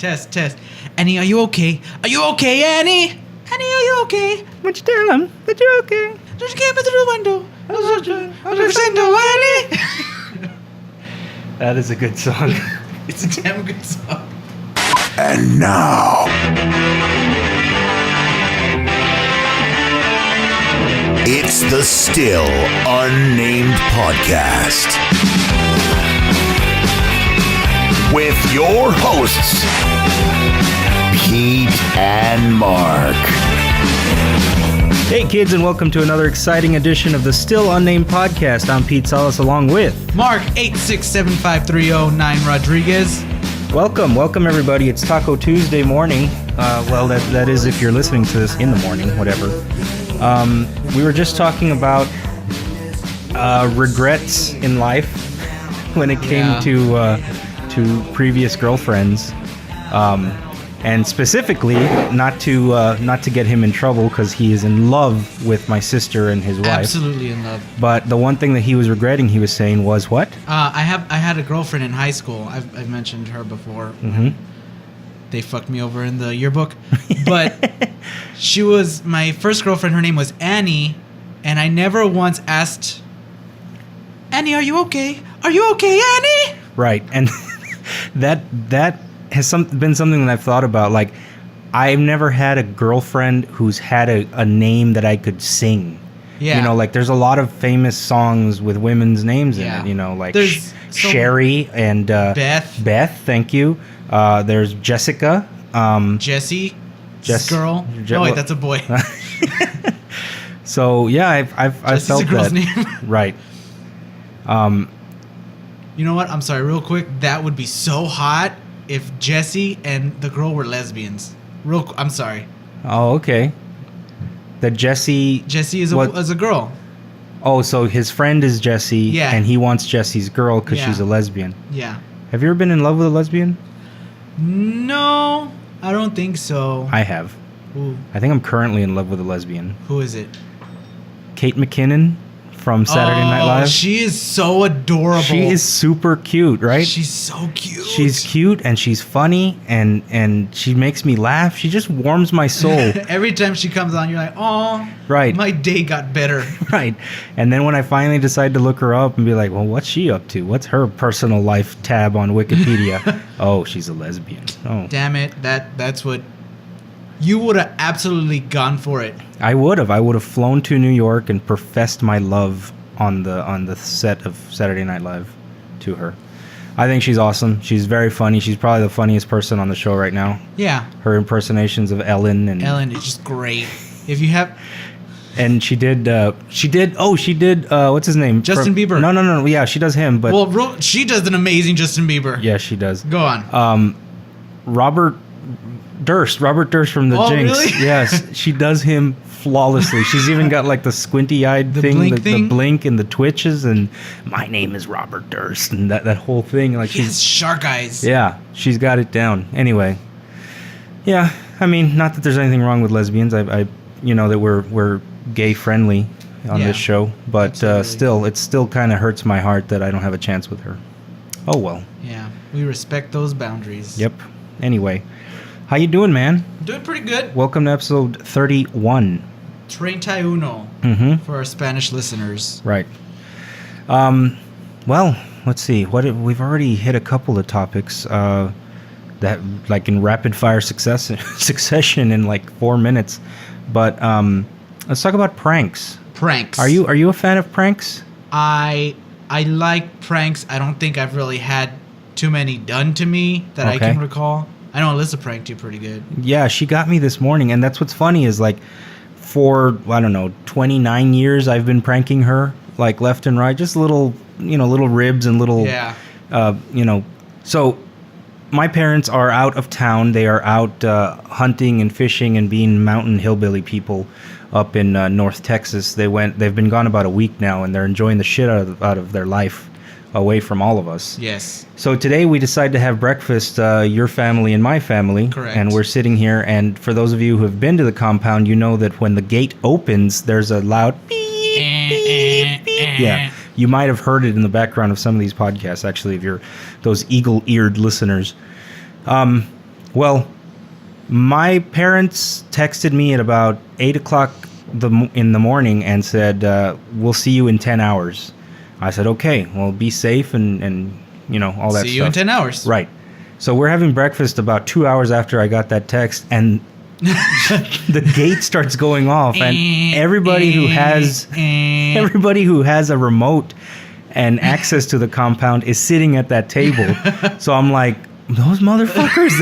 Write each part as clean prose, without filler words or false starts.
Test. Annie, are you okay? Are you okay, Annie? Annie, are you okay? Would you tell him that you're okay? Just came through the window. Annie. That is a good song. It's a damn good song. And now, it's the Still Unnamed Podcast with your hosts, Pete and Mark. Hey kids, and welcome to another exciting edition of the Still Unnamed Podcast. I'm Pete Salas along with Mark 8675309 Rodriguez. Welcome everybody. It's Taco Tuesday morning. Well, that is if you're listening to this in the morning, whatever. We were just talking about regrets in life when it came to previous girlfriends, and specifically not to get him in trouble because he is in love with my sister and his wife. Absolutely in love. But the one thing that he was regretting, he was saying, was what? I had a girlfriend in high school. I've mentioned her before. Mm-hmm. They fucked me over in the yearbook. But she was my first girlfriend. Her name was Annie. And I never once asked, Annie, are you okay? Are you okay, Annie? Right. And that has been something that I've thought about. Like, I've never had a girlfriend who's had a name that I could sing. Yeah. You know, like, there's a lot of famous songs with women's names in it, you know, like Sherry and Beth, thank you. There's Jessica. Jessie. Girl. No, wait, that's a boy. So, yeah, I've felt a girl's that. name. Right. You know what? I'm sorry, real quick. That would be so hot if Jessie and the girl were lesbians. I'm sorry. Oh, okay. That Jessie is a girl. Oh, so his friend is Jessie, yeah, and he wants Jessie's girl because she's a lesbian. Yeah. Have you ever been in love with a lesbian? No, I don't think so. I have. Ooh. I think I'm currently in love with a lesbian. Who is it? Kate McKinnon from Saturday Night Live. She is so adorable. She is super cute, right? She's so cute. She's cute and she's funny and she makes me laugh. She just warms my soul. Every time she comes on, you're like, oh, right. My day got better. Right. And then when I finally decide to look her up and be like, well, what's she up to? What's her personal life tab on Wikipedia? Oh, she's a lesbian. Oh, damn it. That's what... You would have absolutely gone for it. I would have. I would have flown to New York and professed my love on the set of Saturday Night Live to her. I think she's awesome. She's very funny. She's probably the funniest person on the show right now. Yeah. Her impersonations of Ellen is just great. If you have... And she did what's his name? Justin Bieber. No. Yeah, she does him, but... Well, she does an amazing Justin Bieber. Yeah, she does. Go on. Robert Durst from the Jinx. Really? Yes, she does him flawlessly. She's even got like the squinty-eyed thing, the blink and the twitches, and my name is Robert Durst, and that whole thing. Like, she's shark eyes. Yeah, she's got it down. Anyway, yeah, I mean, not that there's anything wrong with lesbians. I you know that we're gay friendly on this show, but still, it still kind of hurts my heart that I don't have a chance with her. Oh well. Yeah, we respect those boundaries. Yep. Anyway. How you doing, man? Doing pretty good. Welcome to episode 31. 31 for our Spanish listeners. Right. Well, let's see. We've already hit a couple of topics that, like, in rapid fire succession in like 4 minutes. But let's talk about pranks. Pranks. Are you a fan of pranks? I like pranks. I don't think I've really had too many done to me that I can recall. I know Alyssa pranked you pretty good. Yeah, she got me this morning, and that's what's funny is, like, for, I don't know, 29 years I've been pranking her, like, left and right, just little ribs and little, So, my parents are out of town. They are out hunting and fishing and being mountain hillbilly people up in North Texas. They've been gone about a week now, and they're enjoying the shit out of their life away from all of us. Yes. So today we decided to have breakfast, your family and my family. Correct. And we're sitting here, and for those of you who have been to the compound, you know that when the gate opens, there's a loud beep, beep, beep. Yeah. You might have heard it in the background of some of these podcasts, actually, if you're those eagle-eared listeners. Well, my parents texted me at about 8 o'clock in the morning and said, we'll see you in 10 hours. I said, okay, well, be safe and all that stuff. See you in 10 hours. Right. So we're having breakfast about 2 hours after I got that text, and the gate starts going off, and everybody who has a remote and access to the compound is sitting at that table. So I'm like, those motherfuckers,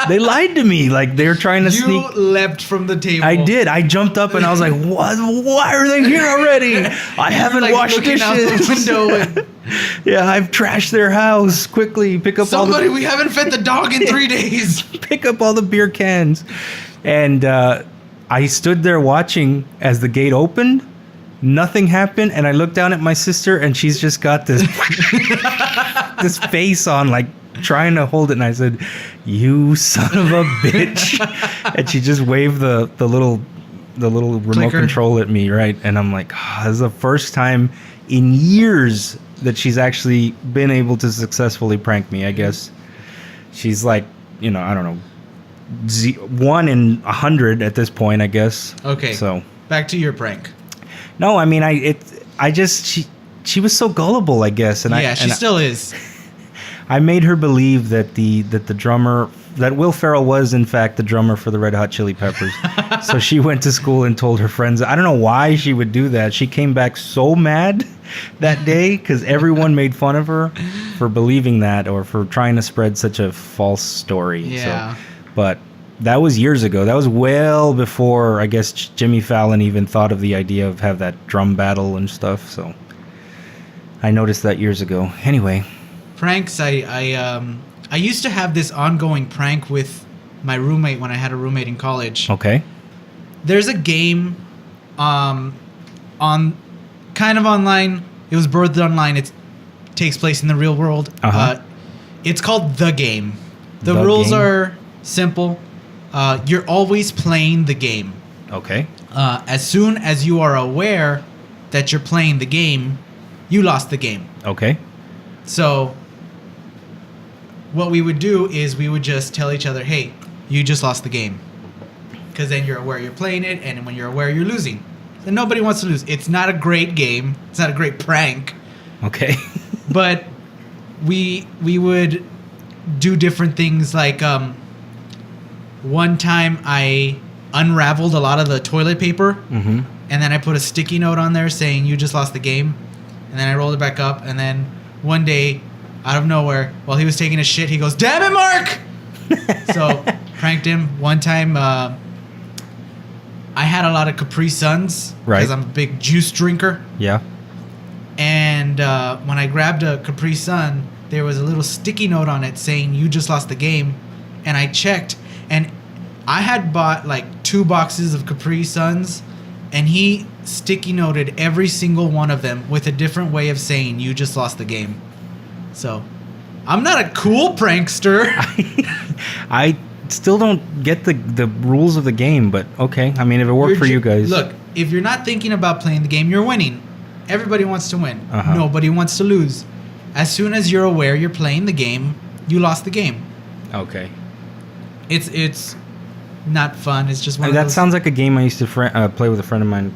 they lied to me. Like, they're trying to sneak. You leapt from the table. I did. I jumped up and I was like, what? Why are they here already? I haven't washed dishes. Out the window yeah, I've trashed their house. Quickly, pick up we haven't fed the dog in 3 days. Pick up all the beer cans. And I stood there watching as the gate opened. Nothing happened, and I looked down at my sister, and she's just got this this face on, like trying to hold it. And I said, "You son of a bitch!" And she just waved the little remote clicker control at me, right? And I'm like, this is the first time in years that she's actually been able to successfully prank me. I guess she's like, I don't know, 1 in 100 at this point, I guess. Okay. So back to your prank. No, I mean, she was so gullible, I guess, and she still is. I made her believe that the drummer, that Will Ferrell was in fact the drummer for the Red Hot Chili Peppers. So she went to school and told her friends. I don't know why she would do that. She came back so mad that day because everyone made fun of her for believing that or for trying to spread such a false story. Yeah. So, but that was years ago. That was well before, I guess, Jimmy Fallon even thought of the idea of have that drum battle and stuff. So I noticed that years ago. Anyway. Pranks, I used to have this ongoing prank with my roommate when I had a roommate in college. Okay. There's a game on kind of online. It was birthed online. It takes place in the real world. Uh-huh. It's called The Game. The rules are simple. You're always playing the game. Okay. As soon as you are aware that you're playing the game, you lost the game. Okay. So what we would do is we would just tell each other, hey, you just lost the game. Because then you're aware you're playing it, and when you're aware you're losing. And nobody wants to lose. It's not a great game. It's not a great prank. Okay. But we would do different things like one time I unraveled a lot of the toilet paper, mm-hmm. and then I put a sticky note on there saying you just lost the game, and then I rolled it back up, and then one day out of nowhere while he was taking a shit he goes, damn it, Mark. So pranked him. One time I had a lot of Capri Suns because I'm a big juice drinker. Yeah. And when I grabbed a Capri Sun, there was a little sticky note on it saying you just lost the game. And I checked, and I had bought like 2 boxes of Capri Suns, and he sticky noted every single one of them with a different way of saying you just lost the game. So I'm not a cool prankster. I still don't get the rules of the game, but okay. I mean, if it worked for you guys. Look, if you're not thinking about playing the game, you're winning. Everybody wants to win. Uh-huh. Nobody wants to lose. As soon as you're aware you're playing the game, you lost the game. Okay. It's not fun. It's just one of that those. Sounds like a game I used to play with a friend of mine.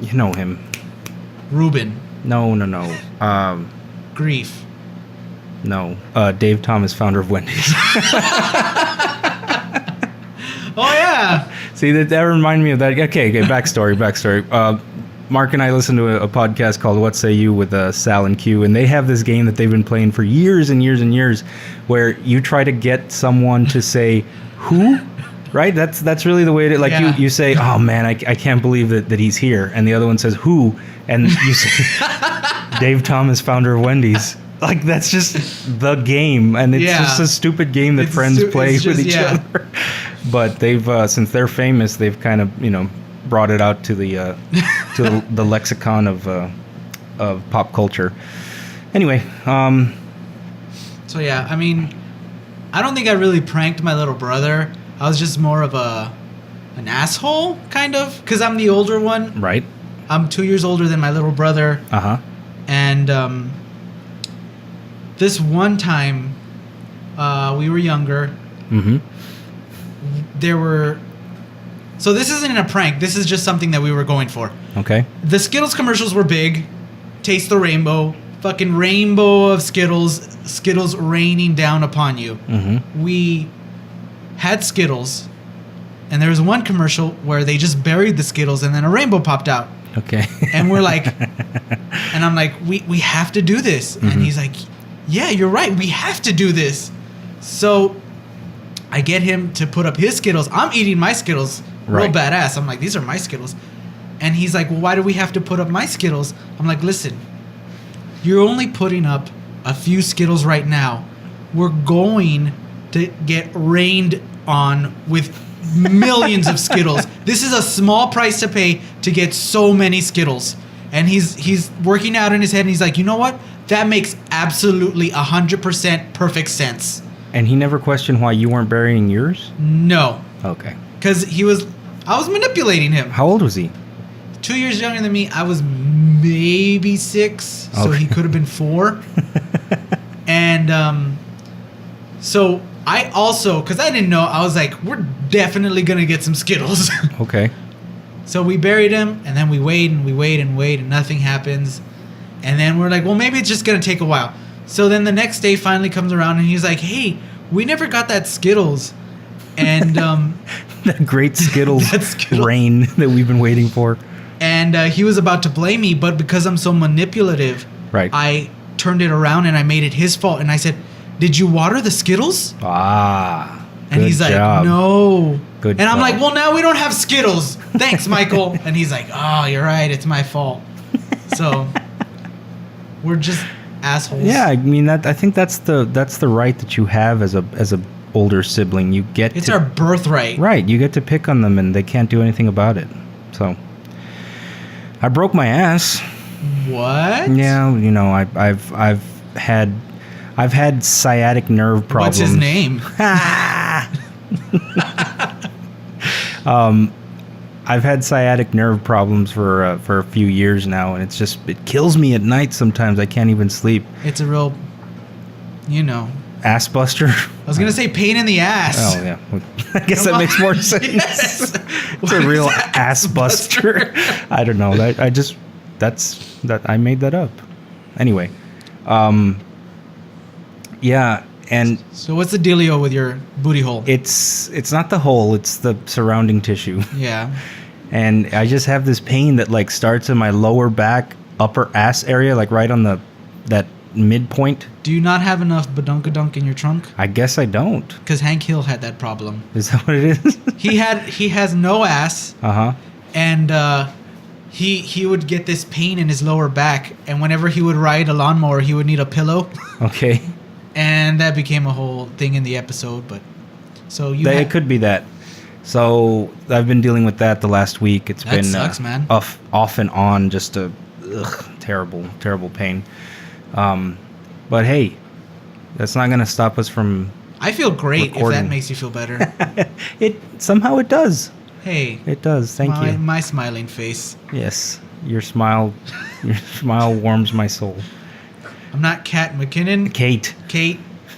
You know him. Ruben. No. Grief. No. Dave Thomas, founder of Wendy's. Oh, yeah. See, that reminded me of that. Okay, backstory. Mark and I listened to a podcast called What Say You with Sal and Q, and they have this game that they've been playing for years and years and years where you try to get someone to say, who? Right? That's really the way it is. Like, you say, oh, man, I can't believe that he's here. And the other one says, who? And you say, Dave Thomas, founder of Wendy's. Like, that's just the game. And it's just a stupid game that friends play with each other. But they've, since they're famous, they've kind of, brought it out to the the lexicon of pop culture. Anyway, So, yeah, I mean, I don't think I really pranked my little brother. I was just more of an asshole, kind of, because I'm the older one. Right. I'm 2 years older than my little brother. Uh-huh. And this one time, while we were younger, there were... So this isn't a prank. This is just something that we were going for. Okay. The Skittles commercials were big. Taste the rainbow. Fucking rainbow of Skittles. Skittles raining down upon you. We had Skittles. And there was one commercial where they just buried the Skittles and then a rainbow popped out. Okay. And we're like... And I'm like, we have to do this. And he's like, yeah, you're right. We have to do this. So I get him to put up his Skittles. I'm eating my Skittles. Real badass. I'm like, these are my Skittles. And he's like, well, why do we have to put up my Skittles? I'm like, listen, you're only putting up a few Skittles right now. We're going to get rained on with millions of Skittles. This is a small price to pay to get so many Skittles. And he's working out in his head, and he's like, you know what? That makes absolutely 100% perfect sense. And he never questioned why you weren't burying yours? No. Okay. Because I was manipulating him. How old was he? 2 years younger than me. I was maybe 6, so he could have been 4. And so I also, because I didn't know, I was like, we're definitely going to get some Skittles. Okay. So we buried him, and then we wait, and nothing happens. And then we're like, well, maybe it's just going to take a while. So then the next day finally comes around, and he's like, hey, we never got that Skittles. And that great Skittles rain that we've been waiting for. And he was about to blame me, but because I'm so manipulative, I turned it around and I made it his fault. And I said, did you water the Skittles? And he's like, no. Good and I'm job. like, well, now we don't have Skittles. Thanks, Michael. And he's like, oh, you're right. It's my fault. So we're just assholes. Yeah, I mean, I think that's the right that you have as a older sibling. You get it's our birthright. Right, you get to pick on them, and they can't do anything about it. So I broke my ass. What? Yeah, you know, I've had sciatic nerve problems. What's his name? I've had sciatic nerve problems for a few years now, and it kills me at night sometimes. I can't even sleep. It's a real, ass buster. I was gonna say pain in the ass. Oh yeah, I guess that makes more sense. Yes. It's a real ass buster. I don't know. I made that up. Anyway, yeah. And so what's the dealio with your booty hole? It's not the hole, it's the surrounding tissue. Yeah. And I just have this pain that like starts in my lower back, upper ass area, like right on that midpoint. Do you not have enough badunkadunk in your trunk? I guess I don't. Because Hank Hill had that problem. Is that what it is? He has no ass. Uh-huh. And he would get this pain in his lower back, and whenever he would ride a lawnmower, he would need a pillow. Okay. And that became a whole thing in the episode, but so it could be that. So I've been dealing with that the last week. It's been sucks, man. Off and on, just a terrible pain. But hey, that's not gonna stop us from. I feel great recording. If that makes you feel better. It does. Hey, it does. Thank you. My smiling face. Yes, your smile warms my soul. I'm not Kat McKinnon. Kate.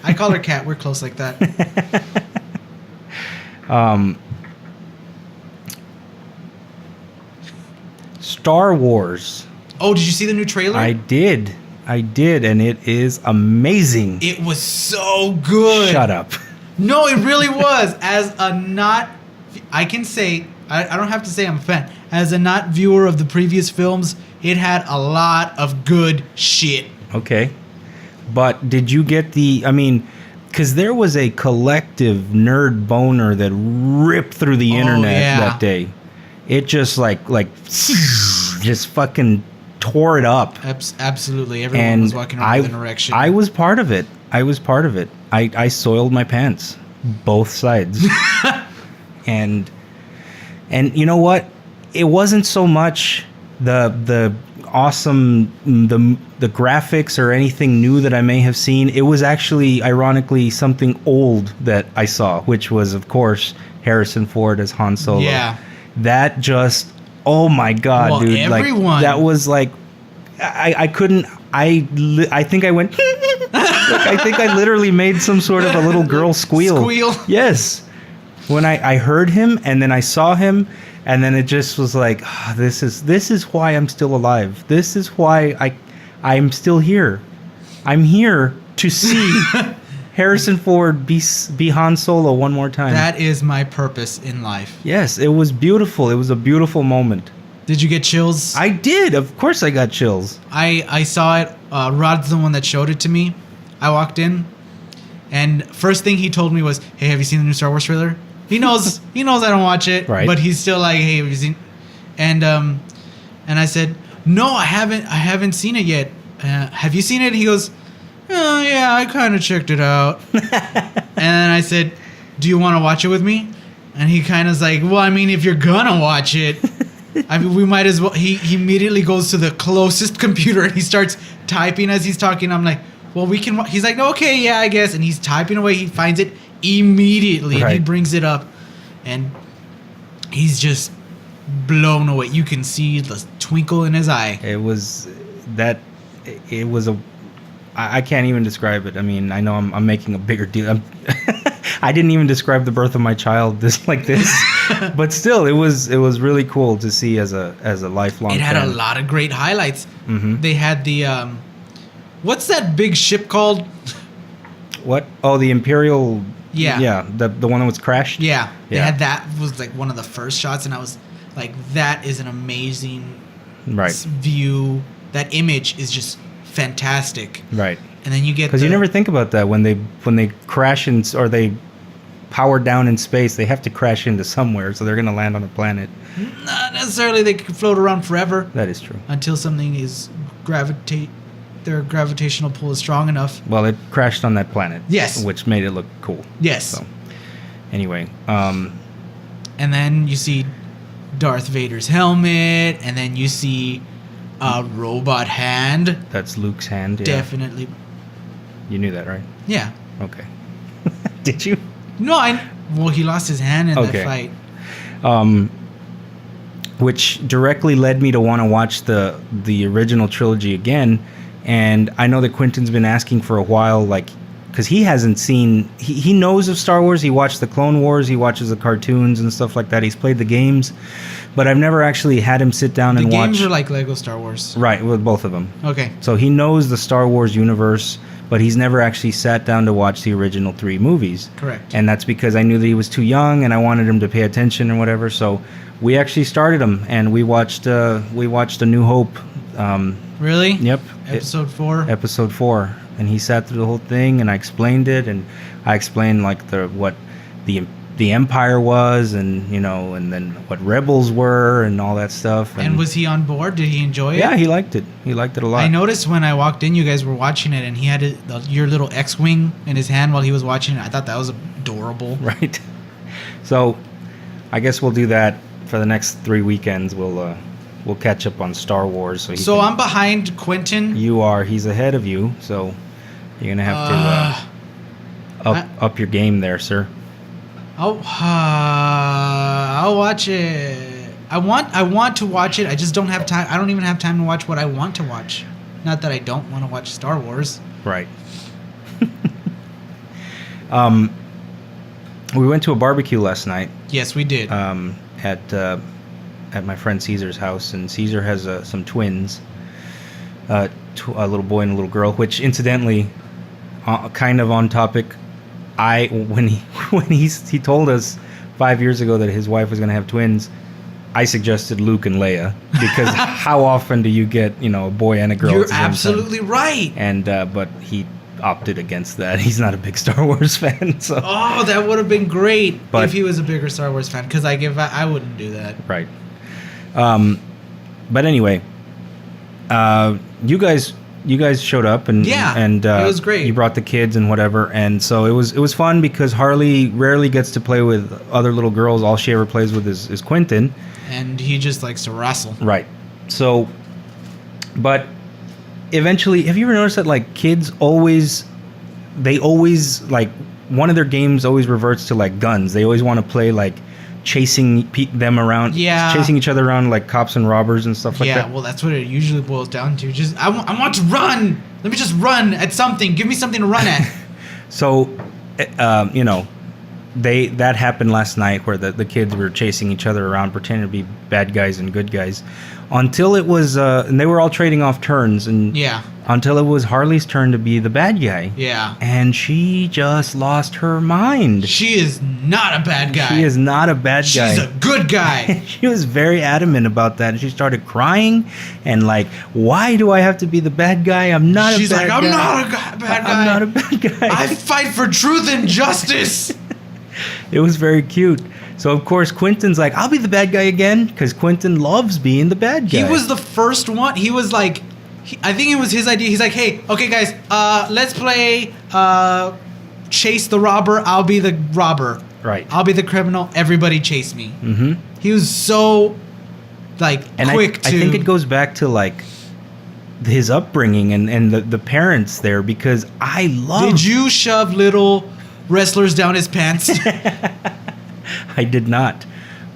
I call her Kat. We're close like that. Star Wars. Oh, did you see the new trailer? I did, and it is amazing. It was so good. Shut up. No, it really was. I can say, I don't have to say I'm a fan. As a not viewer of the previous films, it had a lot of good shit. Okay. But did you get because there was a collective nerd boner that ripped through the internet that day. It just just fucking tore it up. Absolutely. Everyone was walking around with an erection. I was part of it. I soiled my pants. Both sides. And you know what? It wasn't so much the awesome the graphics or anything new that I may have seen. It was actually ironically something old that I saw, which was of course Harrison Ford as Han Solo. Yeah. That just my god, dude. Everyone. That was like I couldn't I think I went I think I literally made some sort of a little girl squeal. Yes. When I heard him and then I saw him and then it just was like, this is why I'm still alive. This is why I'm still here. I'm here to see Harrison Ford be Han Solo one more time. That is my purpose in life. Yes, it was beautiful. It was a beautiful moment. Did you get chills? I did. Of course I got chills. I saw it. Rod's the one that showed it to me. I walked in, and first thing he told me was, "Hey, have you seen the new Star Wars trailer?" He knows I don't watch it, right. But he's still like, "Hey, have you seen?" And I said, "No, I haven't seen it yet. Have you seen it?" He goes, "Oh yeah, I kind of checked it out." And then I said, "Do you want to watch it with me?" And he kind of's like, "Well, I mean, if you're gonna watch it." I mean, we might as well. He immediately goes to the closest computer and he starts typing as he's talking. I'm like, well, we can. He's like, no, okay, yeah, I guess. And he's typing away. He finds it immediately and he brings it up, and he's just blown away. You can see the twinkle in his eye. It was that. It was a. I can't even describe it. I mean, I know I'm making a bigger deal. I didn't even describe the birth of my child this, but still, it was really cool to see as a lifelong. It had fan. a lot of great highlights. Mm-hmm. They had the what's that big ship called? What? Oh, the Imperial. Yeah. Yeah, the one that was crashed. Yeah. They had that was like one of the first shots, and I was like, that is an amazing view. That image is just fantastic. Right. And then you get because you never think about that when they crash or they power down in space, they have to crash into somewhere, so they're going to land on a planet. Not necessarily. They could float around forever. That is true. Until something is their gravitational pull is strong enough. Well, it crashed on that planet. Yes. Which made it look cool. Yes. So, anyway. And then you see Darth Vader's helmet, and then you see a robot hand. That's Luke's hand. Yeah. Definitely. You knew that, right? Yeah. Okay. Did you? No, well, he lost his hand in that fight. Which directly led me to want to watch the original trilogy again. And I know that Quentin's been asking for a while, like, because he hasn't seen... He knows of Star Wars. He watched the Clone Wars. He watches the cartoons and stuff like that. He's played the games. But I've never actually had him sit down and watch... The games are like Lego Star Wars. Right, with both of them. Okay. So he knows the Star Wars universe, but he's never actually sat down to watch the original 3 movies. Correct. And that's because I knew that he was too young and I wanted him to pay attention and whatever. So we actually started him and we watched A New Hope. Really? Yep. Episode 4? Episode 4. And he sat through the whole thing and I explained it, and I explained like what the Empire was, and and then what Rebels were and all that stuff. And was he on board? Did he enjoy it? Yeah, he liked it. He liked it a lot. I noticed when I walked in, you guys were watching it, and he had your little X-wing in his hand while he was watching it. I thought that was adorable. Right. So, I guess we'll do that for the next 3 weekends. We'll catch up on Star Wars. So I'm behind Quentin. You are. He's ahead of you. So you're gonna have to up your game there, sir. I'll watch it. I want to watch it. I just don't have time. I don't even have time to watch what I want to watch. Not that I don't want to watch Star Wars. Right. We went to a barbecue last night. Yes, we did. At my friend Caesar's house, and Caesar has some twins, a little boy and a little girl. Which, incidentally, kind of on topic, when he told us 5 years ago that his wife was going to have twins, I suggested Luke and Leia, because how often do you get a boy and a girl? You're absolutely right. And but he opted against that. He's not a big Star Wars fan. So that would have been great if he was a bigger Star Wars fan. Because I wouldn't do that. Right. But anyway, you guys showed up and it was great. You brought the kids and whatever, and so it was fun because Harley rarely gets to play with other little girls. All she ever plays with is Quentin, and he just likes to wrestle. Right. So, but eventually, have you ever noticed that like kids always like one of their games always reverts to like guns. They always want to play like chasing them around, chasing each other around like cops and robbers and stuff like that. Yeah, well, that's what it usually boils down to. Just I want to run. Let me just run at something. Give me something to run at. So, that happened last night where the kids were chasing each other around, pretending to be bad guys and good guys, until it was, and they were all trading off turns, and until it was Harley's turn to be the bad guy. Yeah. And she just lost her mind. She is not a bad guy. She is not a bad guy. She's a good guy. She was very adamant about that. And she started crying and like, why do I have to be the bad guy? I'm not a bad guy. She's like, I'm not a bad guy. I'm not a bad guy. I fight for truth and justice. It was very cute. So, of course, Quentin's like, I'll be the bad guy again, because Quentin loves being the bad guy. He was the first one. He was like, I think it was his idea. He's like, hey, okay, guys, let's play chase the robber. I'll be the robber. Right. I'll be the criminal. Everybody chase me. Mm-hmm. He was so, like, and quick I think it goes back to, like, his upbringing and the parents there, because I love... Did you shove little wrestlers down his pants? I did not.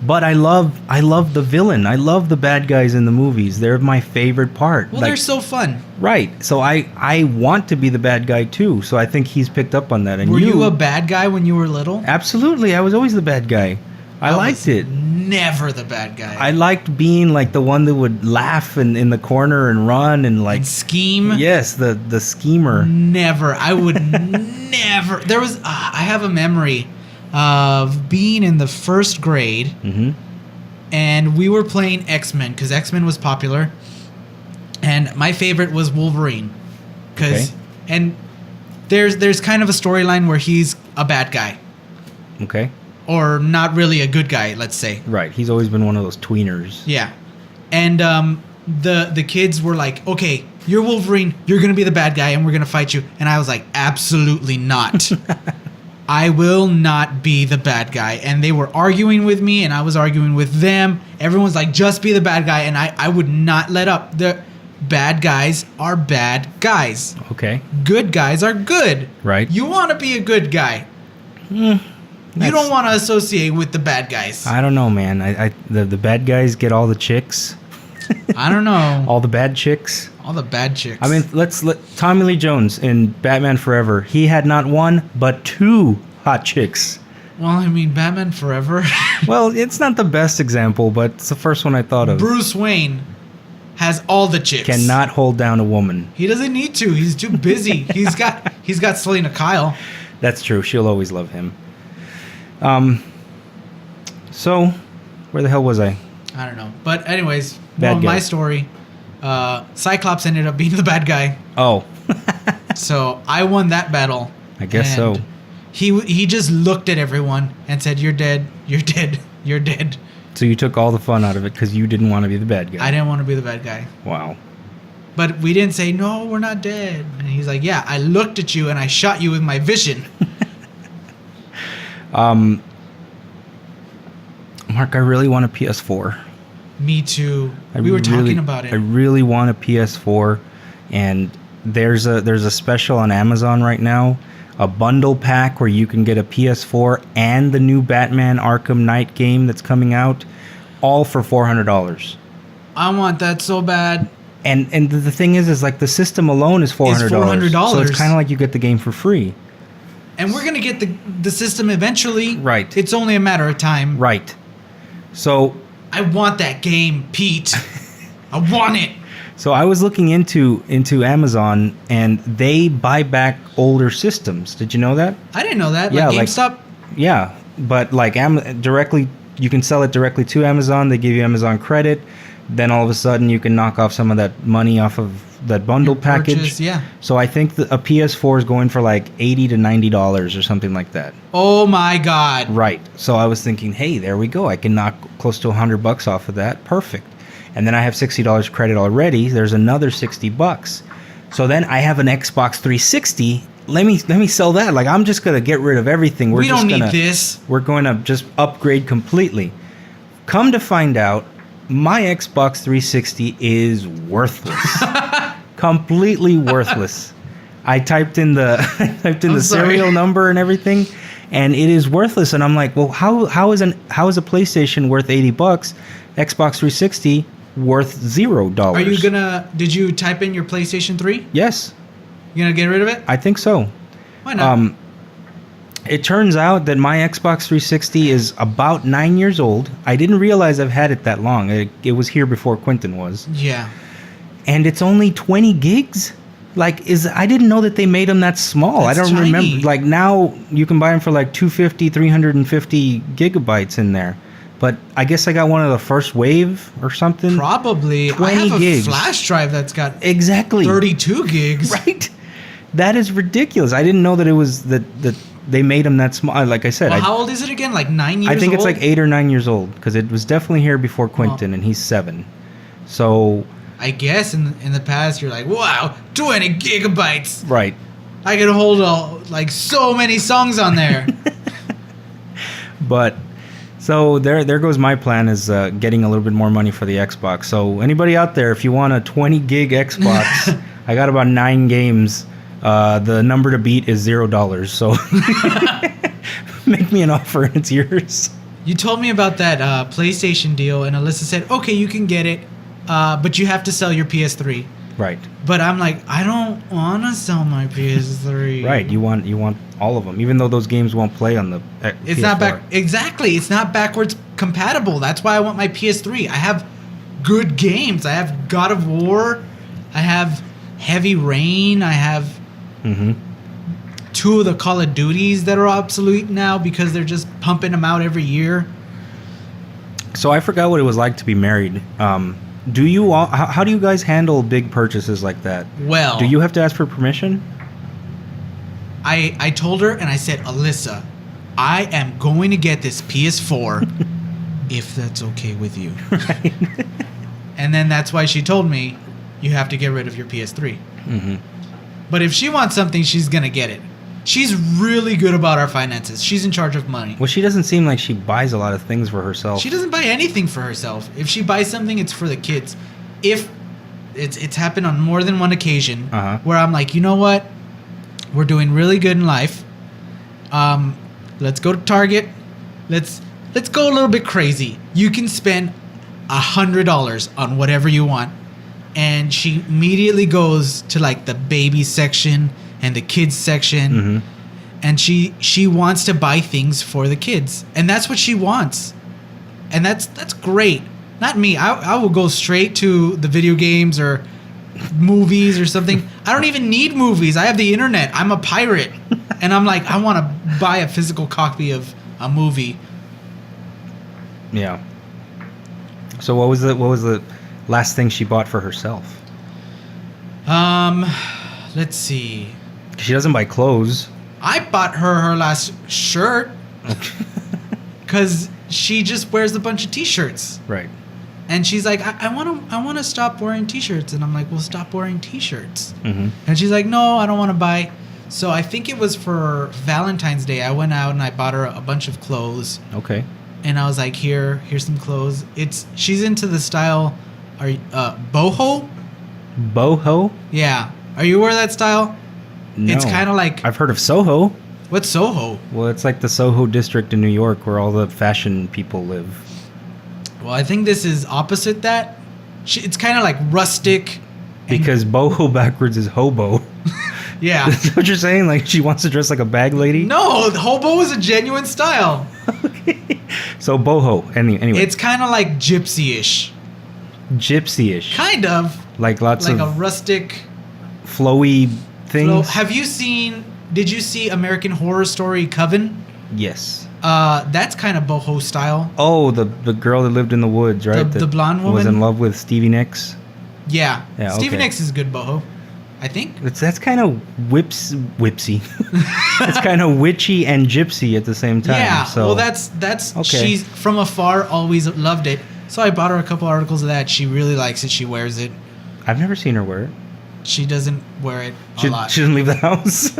But I love the villain. I love the bad guys in the movies. They're my favorite part. Well, they're so fun. Right. So I want to be the bad guy too. So I think he's picked up on that. And were you a bad guy when you were little? Absolutely. I was always the bad guy. I liked it. Never the bad guy. I liked being like the one that would laugh in the corner and run and like... And scheme? Yes, the schemer. Never. I would never... There was... I have a memory of being in the first grade, mm-hmm. and we were playing X-Men, because X-Men was popular, and my favorite was Wolverine. And there's kind of a storyline where he's a bad guy. Okay. Or not really a good guy, let's say. Right. He's always been one of those tweeners. Yeah. And the kids were like, okay, you're Wolverine, you're going to be the bad guy, and we're going to fight you. And I was like, absolutely not. I will not be the bad guy. And they were arguing with me, and I was arguing with them. Everyone's like, just be the bad guy. And I would not let up. The bad guys are bad guys. Okay. Good guys are good. Right. You want to be a good guy. You don't want to associate with the bad guys. I don't know, man. The bad guys get all the chicks. I don't know. All the bad chicks. All the bad chicks. I mean, Tommy Lee Jones in Batman Forever. He had not one, but two hot chicks. Well, I mean, Batman Forever. Well, it's not the best example, but it's the first one I thought of. Bruce Wayne has all the chicks. Cannot hold down a woman. He doesn't need to. He's too busy. He's got Selena Kyle. That's true. She'll always love him. So, where the hell was I? I don't know. But anyways, my story. Cyclops ended up being the bad guy. Oh. So I won that battle. I guess so. He just looked at everyone and said, "You're dead. You're dead. You're dead." So you took all the fun out of it because you didn't want to be the bad guy. I didn't want to be the bad guy. Wow. But we didn't say, "No, we're not dead." And he's like, "Yeah, I looked at you and I shot you with my vision." Mark, I really want a PS4. Me too. We were talking about it. I really want a PS4, and there's a special on Amazon right now, a bundle pack where you can get a PS4 and the new Batman Arkham Knight game that's coming out, all for $400. I want that so bad. And the thing is like the system alone is $400. It's $400. So it's kind of like you get the game for free. And we're gonna get the system eventually. Right. It's only a matter of time. Right. So I want that game, Pete. I want it. So I was looking into Amazon, and they buy back older systems. Did you know that? I didn't know that. Yeah, like GameStop? Yeah, but like directly, you can sell it directly to Amazon. They give you Amazon credit. Then all of a sudden, you can knock off some of that money off of that bundle package. Yeah. So I think a PS4 is going for like $80 to $90 or something like that. Oh my God. Right. So I was thinking, hey, there we go. I can knock close to $100 off of that. Perfect. And then I have $60 credit already. There's another $60. So then I have an Xbox 360. Let me sell that. Like, I'm just gonna get rid of everything. We don't need this. We're going to just upgrade completely. Come to find out, my Xbox 360 is worthless. Completely worthless. I typed in the serial number and everything, and it is worthless. And I'm like, well, how is a PlayStation worth $80? Xbox 360 worth $0. Did you type in your PlayStation 3? Yes. You gonna get rid of it? I think so. Why not? It turns out that my Xbox 360 is about 9 years old. I didn't realize I've had it that long. It was here before Quentin was. Yeah. And it's only 20 gigs? I didn't know that they made them that small. That's I don't tiny. remember. Like, now you can buy them for like 250, 350 gigabytes in there. But I guess I got one of the first wave or something. Probably. 20 I have gigs. a flash drive that's got exactly 32 gigs. Right? That is ridiculous. I didn't know that it was that they made them that small. Like I said, how old is it again? Like 9 years old? I think it's like 8 or 9 years old because it was definitely here before Quentin, and he's 7. So I guess in the past you're like, wow, 20 gigabytes. Right. I can hold so many songs on there. But so there goes my plan is getting a little bit more money for the Xbox. So anybody out there, if you want a 20 gig Xbox, I got about 9 games. The number to beat is $0. So make me an offer and it's yours. You told me about that PlayStation deal, and Alyssa said, okay, you can get it, but you have to sell your PS3. Right. But I'm like, I don't want to sell my PS3. Right. You want all of them, even though those games won't play on the It's PS4. not exactly. It's not backwards compatible. That's why I want my PS3. I have good games. I have God of War. I have Heavy Rain. I have 2 of the Call of Duties that are obsolete now because they're just pumping them out every year. So I forgot what it was like to be married. Do you all? How do you guys handle big purchases like that? Well, do you have to ask for permission? I told her and I said, Alyssa, I am going to get this PS4 if that's okay with you. Right. And then that's why she told me you have to get rid of your PS3. Mm-hmm. But if she wants something, she's going to get it. She's really good about our finances. She's in charge of money. Well, she doesn't seem like she buys a lot of things for herself. She doesn't buy anything for herself. If she buys something, it's for the kids. If it's happened on more than one occasion where I'm like, you know what? We're doing really good in life. Let's go to Target. Let's go a little bit crazy. You can spend $100 on whatever you want. And she immediately goes to like the baby section and the kids section, and she wants to buy things for the kids, and that's what she wants, and that's great. Not me. I will go straight to the video games or movies or something. I don't even need movies. I have the internet. I'm a pirate, and I'm like, I want to buy a physical copy of a movie. Yeah. So what was the last thing she bought for herself? Let's see. She doesn't buy clothes. I bought her last shirt because she just wears a bunch of t-shirts. Right. And she's like, I want to stop wearing t-shirts. And I'm like, well, stop wearing t-shirts. Mm-hmm. And she's like, no, I don't want to buy. So I think it was for Valentine's Day. I went out and I bought her a bunch of clothes. Okay. And I was like, here's some clothes. She's into the style, boho. Boho? Yeah. Are you aware of that style? No. It's kind of like... I've heard of Soho. What's Soho? Well, it's like the Soho district in New York where all the fashion people live. Well, I think this is opposite that. It's kind of like rustic. Because boho backwards is hobo. Yeah. That's what you're saying? Like she wants to dress like a bag lady? No, hobo is a genuine style. Okay. So boho. Anyway. It's kind of like gypsy-ish. Gypsy-ish. Kind of. Like lots like of... a rustic... flowy things. Did you see American Horror Story Coven? Yes. That's kind of boho style. Oh, the girl that lived in the woods, right? The blonde woman? Was in love with Stevie Nicks. Yeah. Stevie okay. Nicks is good boho, I think. That's kind of whipsy. It's kind of witchy and gypsy at the same time. Yeah. So. Well, that's okay. She's from afar always loved it. So I bought her a couple articles of that. She really likes it. She wears it. I've never seen her wear it. She doesn't wear it a lot. She doesn't leave the house.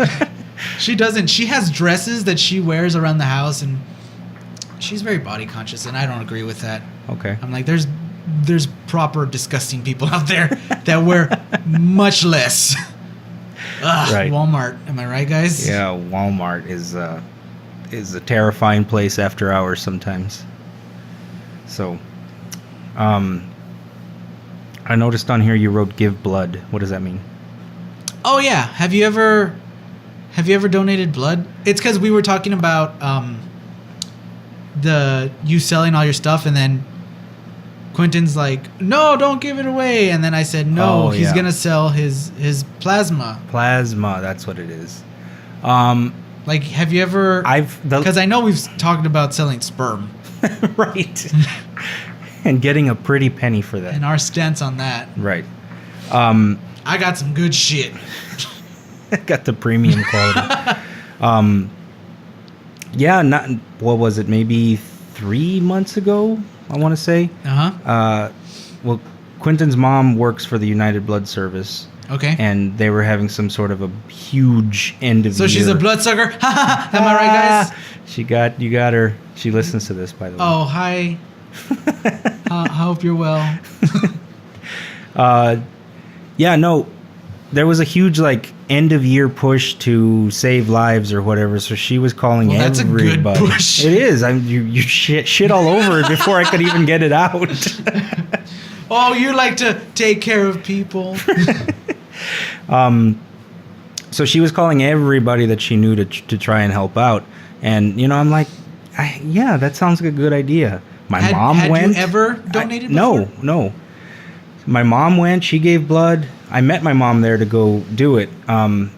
She doesn't. She has dresses that she wears around the house, and she's very body conscious, and I don't agree with that. Okay. I'm like, there's proper disgusting people out there that wear much less. Ugh, right. Walmart. Am I right, guys? Yeah, Walmart is is a terrifying place after hours sometimes. So, I noticed on here you wrote "give blood." What does that mean? Oh yeah, have you ever donated blood? It's because we were talking about you selling all your stuff, and then Quentin's like, "No, don't give it away," and then I said, "No, he's gonna sell his plasma." Plasma, that's what it is. Like, have you ever? Because I know we've talked about selling sperm, right? And getting a pretty penny for that. And our stance on that, right? I got some good shit. Got the premium quality. Yeah, not what was it? Maybe 3 months ago, I want to say. Well, Quentin's mom works for the United Blood Service. Okay. And they were having some sort of a huge end of year. So she's a bloodsucker? Am I right, guys? You got her. She listens to this, by the way. Oh, hi. I hope you're well. Yeah, no. There was a huge, like, end of year push to save lives or whatever. So she was calling everybody. That's a good push. It is. You shit all over it before I could even get it out. Oh, you like to take care of people. So she was calling everybody that she knew to try and help out. And, I'm like, yeah, that sounds like a good idea. My mom went. Had you ever donated before? No. My mom went. She gave blood. I met my mom there to go do it. And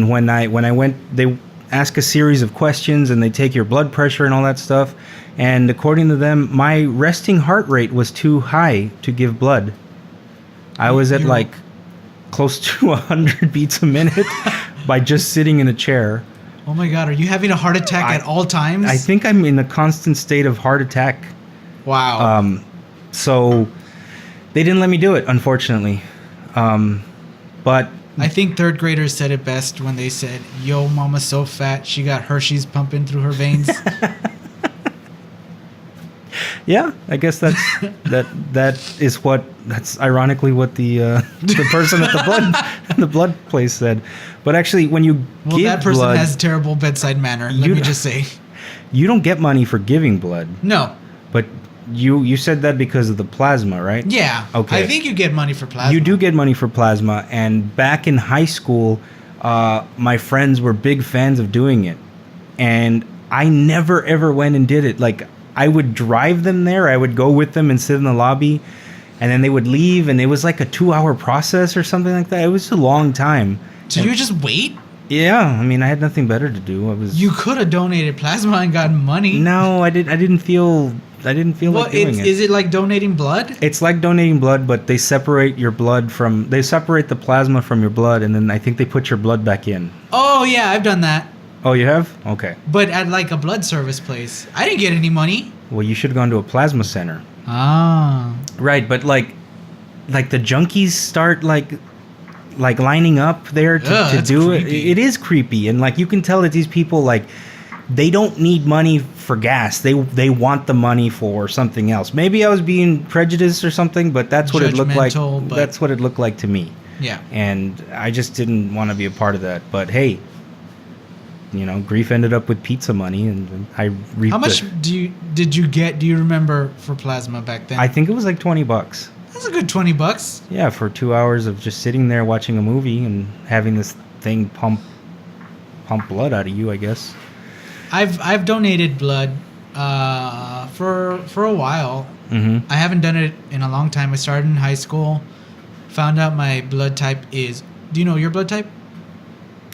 when I went, they ask a series of questions and they take your blood pressure and all that stuff. And according to them, my resting heart rate was too high to give blood. I was at like close to 100 beats a minute by just sitting in a chair. Oh my God, are you having a heart attack at all times? I think I'm in a constant state of heart attack. Wow. So they didn't let me do it, unfortunately. But I think third graders said it best when they said, "Yo, mama's so fat, she got Hershey's pumping through her veins." Yeah, I guess that's ironically what the person at the blood place said. But actually, when you give that person blood, has terrible bedside manner. Let me just say, you don't get money for giving blood. No, but you said that because of the plasma, right? Yeah. Okay. I think you get money for plasma. You do get money for plasma, and back in high school, my friends were big fans of doing it, and I never ever went and did it. Like, I would drive them there. I would go with them and sit in the lobby, and then they would leave, and it was like a 2-hour process or something like that. It was a long time. So you just wait? Yeah, I mean, I had nothing better to do. You could have donated plasma and gotten money. No, I didn't feel like doing it. Is it like donating blood? It's like donating blood, but they separate the plasma from your blood, and then I think they put your blood back in. Oh yeah, I've done that. Oh, you have? Okay. But at like a blood service place. I didn't get any money. Well, you should have gone to a plasma center. Ah. Right, but like the junkies start like lining up there to do it. It is creepy, and like you can tell that these people, like, they don't need money for gas. They want the money for something else. Maybe I was being prejudiced or something, but that's what it looked like. That's what it looked like to me. Yeah. And I just didn't want to be a part of that. But hey, grief ended up with pizza money, and I reaped. How much did you get? Do you remember for plasma back then? I think it was like $20. That's a good $20. Yeah, for 2 hours of just sitting there watching a movie and having this thing pump blood out of you, I guess. I've donated blood for a while. Mm-hmm. I haven't done it in a long time. I started in high school. Found out my blood type is. Do you know your blood type?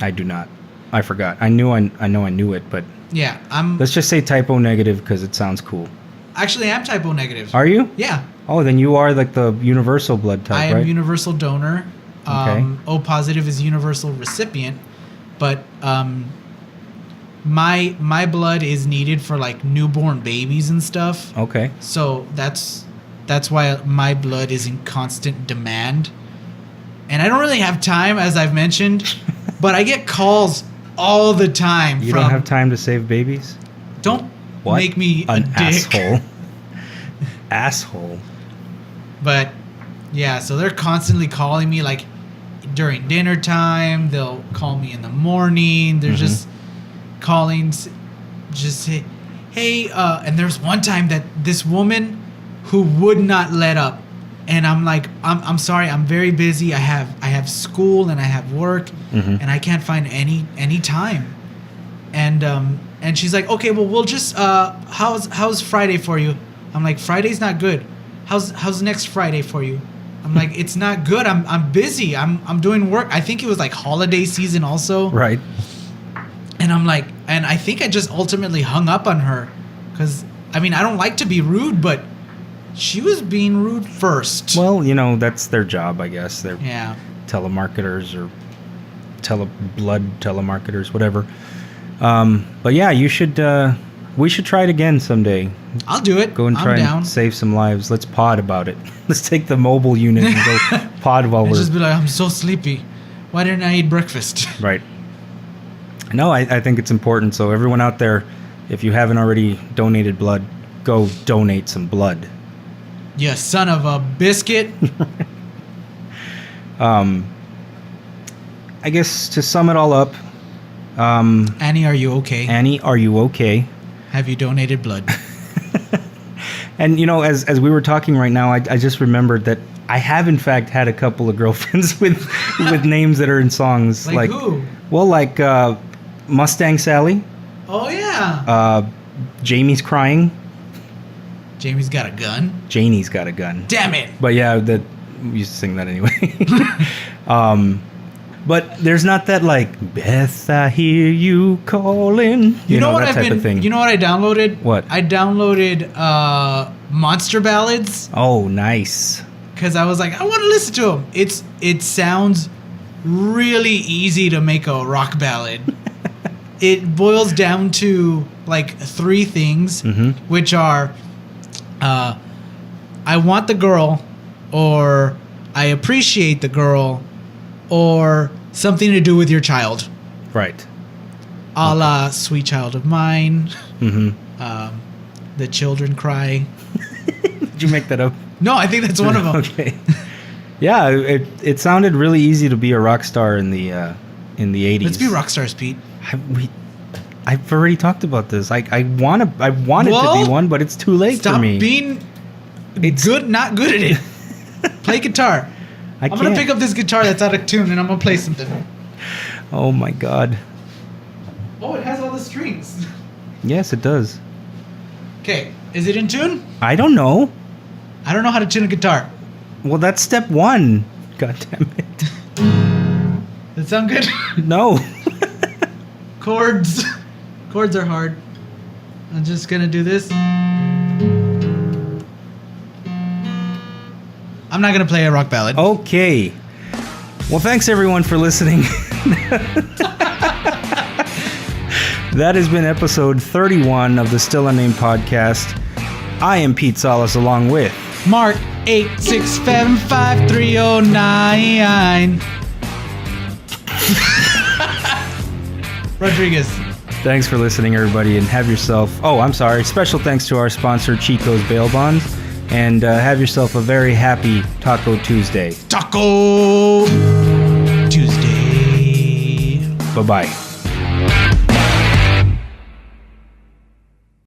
I do not. I forgot. I know I knew it, but yeah, let's just say typo negative because it sounds cool. Actually, I'm typo negative. Are you? Yeah. Oh, then you are like the universal blood type, right? I am universal donor. Okay. O positive is universal recipient, but my blood is needed for like newborn babies and stuff. Okay. So that's why my blood is in constant demand, and I don't really have time, as I've mentioned, but I get calls all the time. You don't have time to save babies? Don't what? Make me an a dick. Asshole. Asshole. But yeah, so they're constantly calling me, like during dinner time. They'll call me in the morning. They're just calling. just say, hey, and there's one time that this woman who would not let up. And I'm like, I'm sorry, I'm very busy. I have school and I have work, and I can't find any time. And she's like, okay, well, we'll just how's Friday for you? I'm like, Friday's not good. How's next Friday for you? I'm like, it's not good. I'm busy. I'm doing work. I think it was like holiday season also. Right. And I'm like, and I think I just ultimately hung up on her, because I mean, I don't like to be rude, but she was being rude first. Well, that's their job, I guess. They're telemarketers or blood telemarketers, whatever. But yeah, you should. We should try it again someday. I'll do it. Go and try and save some lives. Let's pod about it. Let's take the mobile unit and go pod while we're. Just be like, I'm so sleepy. Why didn't I eat breakfast? Right. No, I think it's important. So everyone out there, if you haven't already donated blood, go donate some blood. You son of a biscuit. I guess to sum it all up. Annie, are you okay? Annie, are you okay? Have you donated blood? And as we were talking right now, I just remembered that I have in fact had a couple of girlfriends with names that are in songs. Like who? Well, like Mustang Sally. Oh yeah. Jamie's crying. Jamie's got a gun. Janie's got a gun. Damn it. But yeah, we used to sing that anyway. But there's not that like, Beth, I hear you calling. You know what that type of thing. You know what I downloaded? What? I downloaded Monster Ballads. Oh, nice. Because I was like, I want to listen to them. It sounds really easy to make a rock ballad. It boils down to like 3 things, which are, I want the girl, or I appreciate the girl, or something to do with your child. Right. A la Sweet Child of Mine. The Children Cry. Did you make that up? No, I think that's one of them. Okay. Yeah, it sounded really easy to be a rock star in the 80s. Let's be rock stars, Pete. I've already talked about this. I wanted to be one, but it's too late for me. Stop being not good at it. Play guitar. I'm going to pick up this guitar that's out of tune, and I'm going to play something. Oh, my God. Oh, it has all the strings. Yes, it does. Okay. Is it in tune? I don't know. I don't know how to tune a guitar. Well, that's step 1. God damn it. Does that sound good? No. Chords. Chords are hard. I'm just going to do this. I'm not going to play a rock ballad. Okay. Well, thanks everyone for listening. That has been episode 31 of the Still Unnamed podcast. I am Pete Salas along with Mark 8675309. Rodriguez. Thanks for listening, everybody, and have yourself... Oh, I'm sorry. Special thanks to our sponsor, Chico's Bail Bonds. And have yourself a very happy Taco Tuesday. Taco Tuesday. Bye-bye.